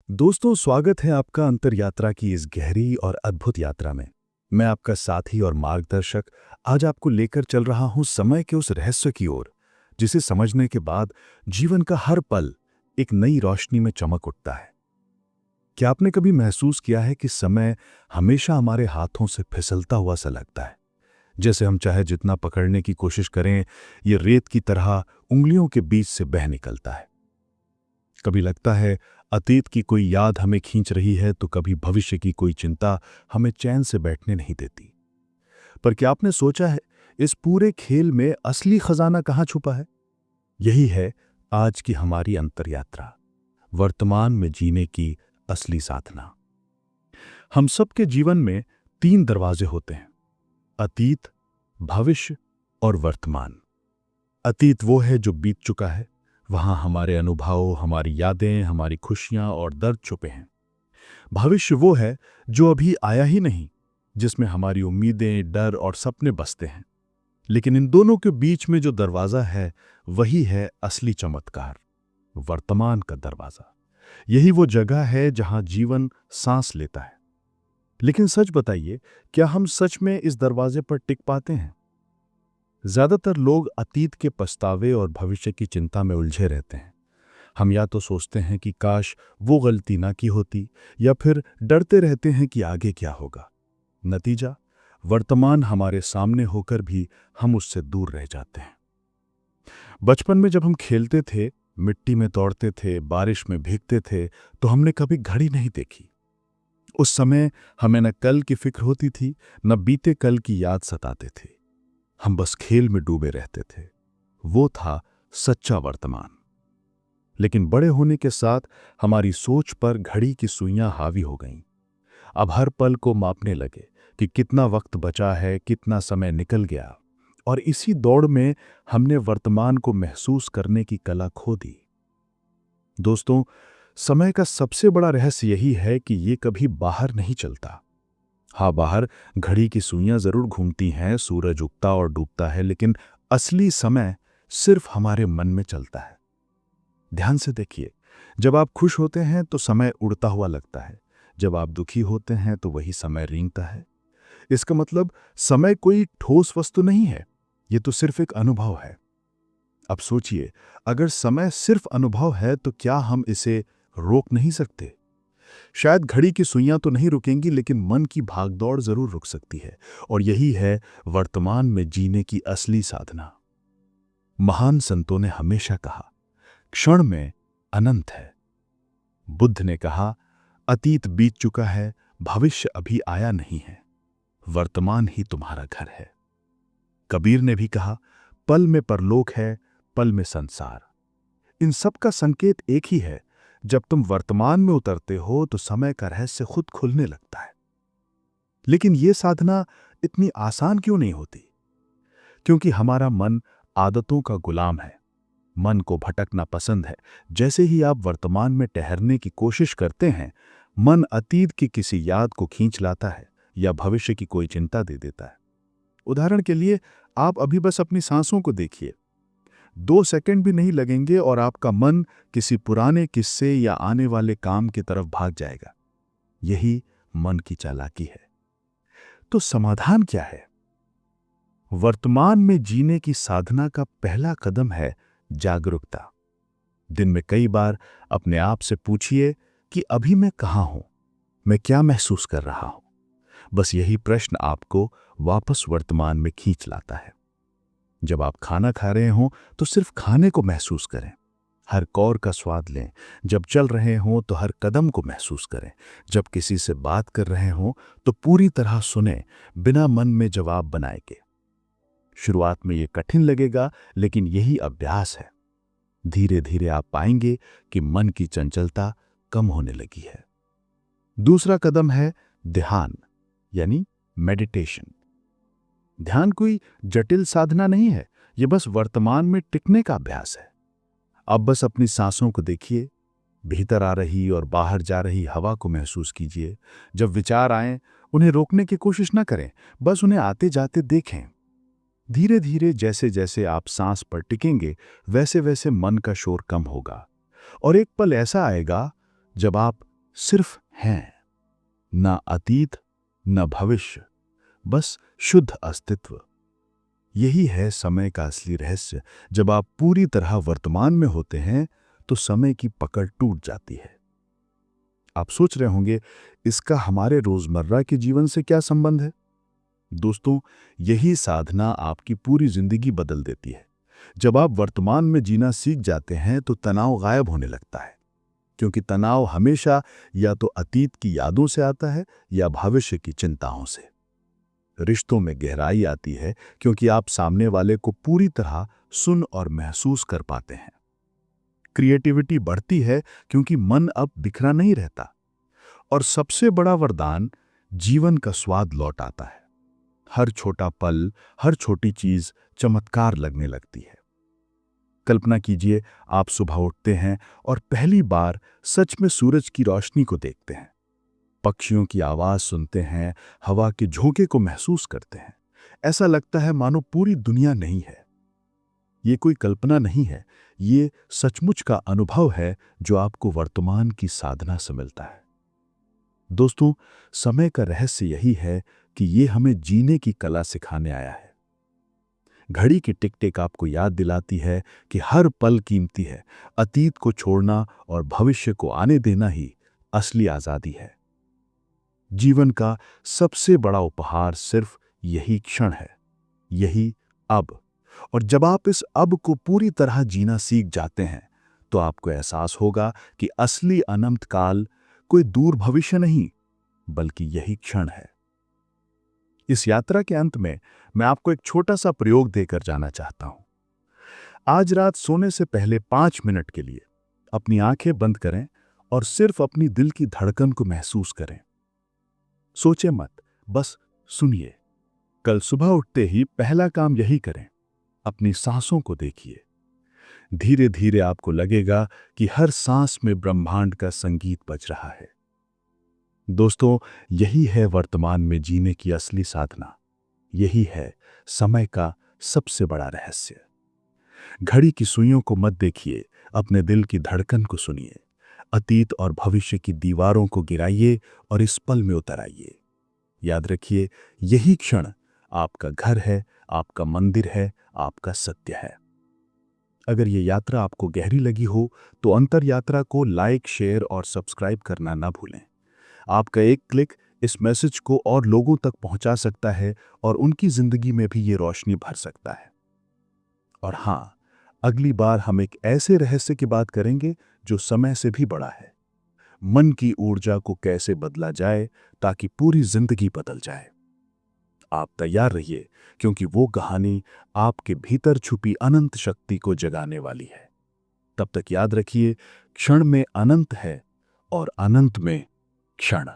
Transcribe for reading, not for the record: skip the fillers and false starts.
दोस्तों, स्वागत है आपका अंतर यात्रा की इस गहरी और अद्भुत यात्रा में। मैं आपका साथी और मार्गदर्शक आज आपको लेकर चल रहा हूं समय के उस रहस्य की ओर, जिसे समझने के बाद जीवन का हर पल एक नई रोशनी में चमक उठता है। क्या आपने कभी महसूस किया है कि समय हमेशा हमारे हाथों से फिसलता हुआ सा लगता है? जैसे हम चाहे जितना पकड़ने की कोशिश करें, ये रेत की तरह उंगलियों के बीच से बह निकलता है। कभी लगता है अतीत की कोई याद हमें खींच रही है, तो कभी भविष्य की कोई चिंता हमें चैन से बैठने नहीं देती। पर क्या आपने सोचा है, इस पूरे खेल में असली खजाना कहाँ छुपा है? यही है आज की हमारी अंतर यात्रा, वर्तमान में जीने की असली साधना। हम सबके जीवन में तीन दरवाजे होते हैं: अतीत, भविष्य और वर्तमान। अतीत वो है जो बीत चुका है। वहां हमारे अनुभव, हमारी यादें, हमारी खुशियां और दर्द छुपे हैं। भविष्य वो है जो अभी आया ही नहीं, जिसमें हमारी उम्मीदें, डर और सपने बसते हैं। लेकिन इन दोनों के बीच में जो दरवाजा है, वही है असली चमत्कार, वर्तमान का दरवाजा। यही वो जगह है जहां जीवन सांस लेता है। लेकिन सच बताइए, क्या हम सच में इस दरवाजे पर टिक पाते हैं? ज्यादातर लोग अतीत के पछतावे और भविष्य की चिंता में उलझे रहते हैं। हम या तो सोचते हैं कि काश वो गलती ना की होती, या फिर डरते रहते हैं कि आगे क्या होगा। नतीजा, वर्तमान हमारे सामने होकर भी हम उससे दूर रह जाते हैं। बचपन में जब हम खेलते थे, मिट्टी में दौड़ते थे, बारिश में भीगते थे, तो हमने कभी घड़ी नहीं देखी। उस समय हमें न कल की फिक्र होती थी, न बीते कल की याद सताते थे। हम बस खेल में डूबे रहते थे। वो था सच्चा वर्तमान। लेकिन बड़े होने के साथ हमारी सोच पर घड़ी की सुइयां हावी हो गईं। अब हर पल को मापने लगे कि कितना वक्त बचा है, कितना समय निकल गया। और इसी दौड़ में हमने वर्तमान को महसूस करने की कला खो दी। दोस्तों, समय का सबसे बड़ा रहस्य यही है कि ये कभी बाहर नहीं चलता। हाँ, बाहर घड़ी की सुइयां जरूर घूमती हैं, सूरज उगता और डूबता है, लेकिन असली समय सिर्फ हमारे मन में चलता है। ध्यान से देखिए, जब आप खुश होते हैं तो समय उड़ता हुआ लगता है। जब आप दुखी होते हैं तो वही समय रेंगता है। इसका मतलब समय कोई ठोस वस्तु नहीं है, ये तो सिर्फ एक अनुभव है। अब सोचिए, अगर समय सिर्फ अनुभव है तो क्या हम इसे रोक नहीं सकते? शायद घड़ी की सुइयां तो नहीं रुकेंगी, लेकिन मन की भागदौड़ जरूर रुक सकती है। और यही है वर्तमान में जीने की असली साधना। महान संतों ने हमेशा कहा, क्षण में अनंत है। बुद्ध ने कहा, अतीत बीत चुका है, भविष्य अभी आया नहीं है, वर्तमान ही तुम्हारा घर है। कबीर ने भी कहा, पल में परलोक है, पल में संसार। इन सब का संकेत एक ही है, जब तुम वर्तमान में उतरते हो तो समय का रहस्य खुद खुलने लगता है। लेकिन यह साधना इतनी आसान क्यों नहीं होती? क्योंकि हमारा मन आदतों का गुलाम है। मन को भटकना पसंद है। जैसे ही आप वर्तमान में ठहरने की कोशिश करते हैं, मन अतीत की किसी याद को खींच लाता है या भविष्य की कोई चिंता दे देता है। उदाहरण के लिए, आप अभी बस अपनी सांसों को देखिए। 2 सेकंड भी नहीं लगेंगे और आपका मन किसी पुराने किस्से या आने वाले काम की तरफ भाग जाएगा। यही मन की चालाकी है। तो समाधान क्या है? वर्तमान में जीने की साधना का पहला कदम है जागरूकता। दिन में कई बार अपने आप से पूछिए कि अभी मैं कहाँ हूं, मैं क्या महसूस कर रहा हूं। बस यही प्रश्न आपको वापस वर्तमान में खींच लाता है। जब आप खाना खा रहे हों तो सिर्फ खाने को महसूस करें, हर कौर का स्वाद लें। जब चल रहे हों तो हर कदम को महसूस करें। जब किसी से बात कर रहे हों तो पूरी तरह सुने, बिना मन में जवाब बनाए के। शुरुआत में ये कठिन लगेगा, लेकिन यही अभ्यास है। धीरे धीरे आप पाएंगे कि मन की चंचलता कम होने लगी है। दूसरा कदम है ध्यान, यानी मेडिटेशन। ध्यान कोई जटिल साधना नहीं है, ये बस वर्तमान में टिकने का अभ्यास है। अब बस अपनी सांसों को देखिए, भीतर आ रही और बाहर जा रही हवा को महसूस कीजिए। जब विचार आए, उन्हें रोकने की कोशिश न करें, बस उन्हें आते जाते देखें। धीरे धीरे जैसे जैसे आप सांस पर टिकेंगे, वैसे वैसे मन का शोर कम होगा। और एक पल ऐसा आएगा जब आप सिर्फ हैं, ना अतीत न भविष्य, बस शुद्ध अस्तित्व। यही है समय का असली रहस्य। जब आप पूरी तरह वर्तमान में होते हैं तो समय की पकड़ टूट जाती है। आप सोच रहे होंगे, इसका हमारे रोजमर्रा के जीवन से क्या संबंध है? दोस्तों, यही साधना आपकी पूरी जिंदगी बदल देती है। जब आप वर्तमान में जीना सीख जाते हैं तो तनाव गायब होने लगता है, क्योंकि तनाव हमेशा या तो अतीत की यादों से आता है या भविष्य की चिंताओं से। रिश्तों में गहराई आती है क्योंकि आप सामने वाले को पूरी तरह सुन और महसूस कर पाते हैं। क्रिएटिविटी बढ़ती है क्योंकि मन अब बिखरा नहीं रहता। और सबसे बड़ा वरदान, जीवन का स्वाद लौट आता है। हर छोटा पल, हर छोटी चीज चमत्कार लगने लगती है। कल्पना कीजिए, आप सुबह उठते हैं और पहली बार सच में सूरज की रोशनी को देखते हैं, पक्षियों की आवाज सुनते हैं, हवा के झोंके को महसूस करते हैं। ऐसा लगता है मानो पूरी दुनिया नहीं है। ये कोई कल्पना नहीं है, ये सचमुच का अनुभव है जो आपको वर्तमान की साधना से मिलता है। दोस्तों, समय का रहस्य यही है कि ये हमें जीने की कला सिखाने आया है। घड़ी की टिक टिक आपको याद दिलाती है कि हर पल कीमती है। अतीत को छोड़ना और भविष्य को आने देना ही असली आजादी है। जीवन का सबसे बड़ा उपहार सिर्फ यही क्षण है, यही अब। और जब आप इस अब को पूरी तरह जीना सीख जाते हैं तो आपको एहसास होगा कि असली अनंत काल कोई दूर भविष्य नहीं, बल्कि यही क्षण है। इस यात्रा के अंत में मैं आपको एक छोटा सा प्रयोग देकर जाना चाहता हूं। आज रात सोने से पहले 5 मिनट के लिए अपनी आंखें बंद करें और सिर्फ अपनी दिल की धड़कन को महसूस करें। सोचे मत, बस सुनिए। कल सुबह उठते ही पहला काम यही करें, अपनी सांसों को देखिए। धीरे धीरे आपको लगेगा कि हर सांस में ब्रह्मांड का संगीत बज रहा है। दोस्तों, यही है वर्तमान में जीने की असली साधना। यही है समय का सबसे बड़ा रहस्य। घड़ी की सुइयों को मत देखिए, अपने दिल की धड़कन को सुनिए। अतीत और भविष्य की दीवारों को गिराइए और इस पल में उतर आइए। याद रखिए, यही क्षण आपका घर है, आपका मंदिर है, आपका सत्य है। अगर ये यात्रा आपको गहरी लगी हो तो अंतर यात्रा को लाइक, शेयर और सब्सक्राइब करना ना भूलें। आपका एक क्लिक इस मैसेज को और लोगों तक पहुंचा सकता है और उनकी जिंदगी में भी ये रोशनी भर सकता है। और हाँ, अगली बार हम एक ऐसे रहस्य की बात करेंगे जो समय से भी बड़ा है। मन की ऊर्जा को कैसे बदला जाए ताकि पूरी जिंदगी बदल जाए। आप तैयार रहिए, क्योंकि वो कहानी आपके भीतर छुपी अनंत शक्ति को जगाने वाली है। तब तक याद रखिए, क्षण में अनंत है और अनंत में क्षण।